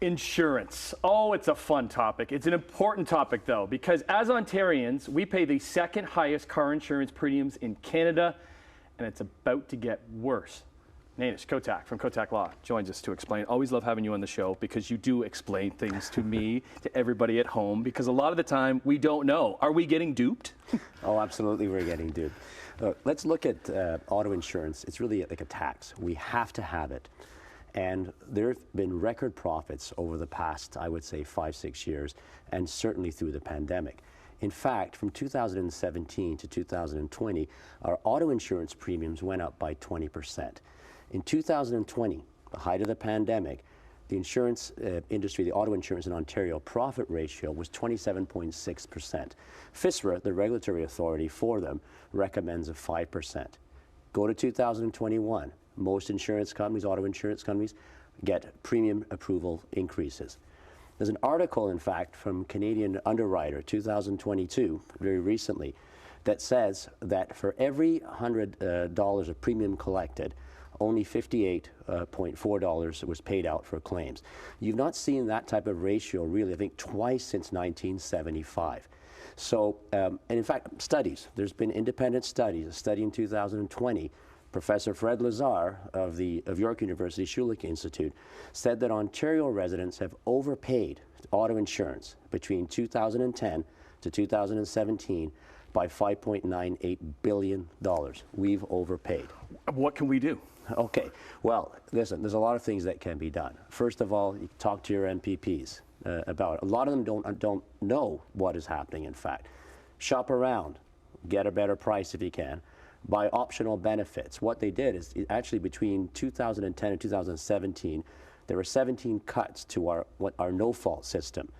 Insurance. Oh, it's a fun topic. It's an important topic, though, because as Ontarians, we pay the second highest car insurance premiums in Canada, and it's about to get worse. Nainesh Kotak from Kotak Law joins us to explain. Always love having you on the show because you do explain things to me, to everybody at home, because a lot of the time we don't know. Are we getting duped? Oh, absolutely, we're getting duped. Let's look at auto insurance. It's really like a tax. We have to have it. And there have been record profits over the past, I would say, 5-6 years, and certainly through the pandemic. In fact, from 2017 to 2020, our auto insurance premiums went up by 20%. In 2020, the height of the pandemic, the insurance industry, the auto insurance in Ontario profit ratio was 27.6%. FSRA, the regulatory authority for them, recommends a 5%. Go to 2021. Most insurance companies, auto insurance companies, get premium approval increases. There's an article, in fact, from Canadian Underwriter, 2022, very recently, that says that for every $100 of premium collected, only $58.4 was paid out for claims. You've not seen that type of ratio, really, I think, twice since 1975. So, and in fact, studies, there's been independent studies, a study in 2020, Professor Fred Lazar of York University Schulich Institute said that Ontario residents have overpaid auto insurance between 2010 to 2017 by $5.98 billion. We've overpaid. What can we do? Okay, well, listen, there's a lot of things that can be done. First of all, you talk to your MPPs about it. A lot of them don't know what is happening, in fact. Shop around, get a better price if you can. Buy optional benefits. What they did is actually between 2010 and 2017, there were 17 cuts to our no-fault system.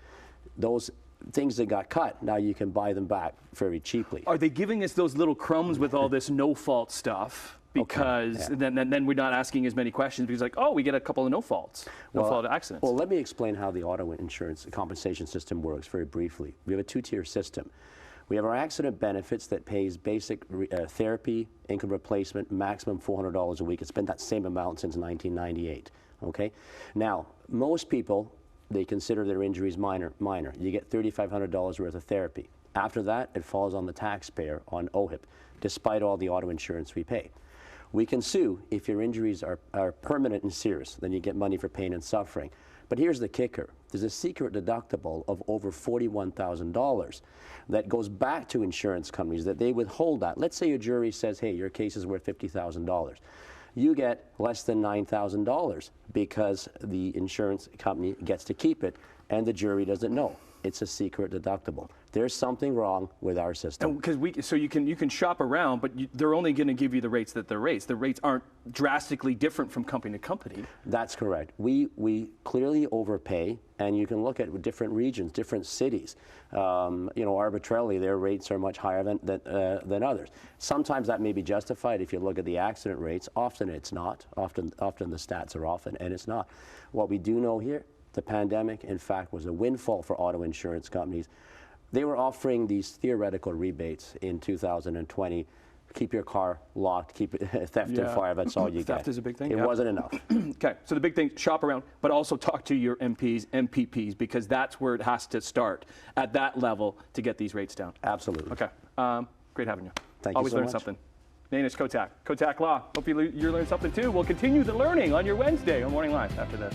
Those things that got cut, now you can buy them back very cheaply. Are they giving us those little crumbs with all this no-fault stuff? Because okay, yeah. then we're not asking as many questions because like, oh, we get a couple of no-faults, no-fault accidents. Well, let me explain how the auto insurance compensation system works very briefly. We have a two-tier system. We have our accident benefits that pays basic therapy, income replacement, maximum $400 a week. It's been that same amount since 1998, okay? Now, most people, they consider their injuries minor. You get $3,500 worth of therapy. After that, it falls on the taxpayer on OHIP, despite all the auto insurance we pay. We can sue if your injuries are permanent and serious, then you get money for pain and suffering. But here's the kicker. There's a secret deductible of over $41,000 that goes back to insurance companies that they withhold that. Let's say a jury says, hey, your case is worth $50,000. You get less than $9,000 because the insurance company gets to keep it and the jury doesn't know. It's a secret deductible. There's something wrong with our system. Because so you can shop around, but they're only going to give you the rates that they're rates. The rates aren't drastically different from company to company. That's correct. We clearly overpay, and you can look at different regions, different cities. Arbitrarily, their rates are much higher than others. Sometimes that may be justified if you look at the accident rates. Often it's not. Often the stats are off, and it's not. What we do know here, the pandemic, in fact, was a windfall for auto insurance companies. They were offering these theoretical rebates in 2020. Keep your car locked, keep it theft and fire, that's all you get. Theft is a big thing. It wasn't enough. Okay, so the big thing, shop around, but also talk to your MPs, MPPs, because that's where it has to start, at that level, to get these rates down. Absolutely. Okay, great having you. Thank Always you so learn much. Something. Nainesh Kotak, Kotak Law. Hope you learned something too. We'll continue the learning on your Wednesday on Morning Live after this.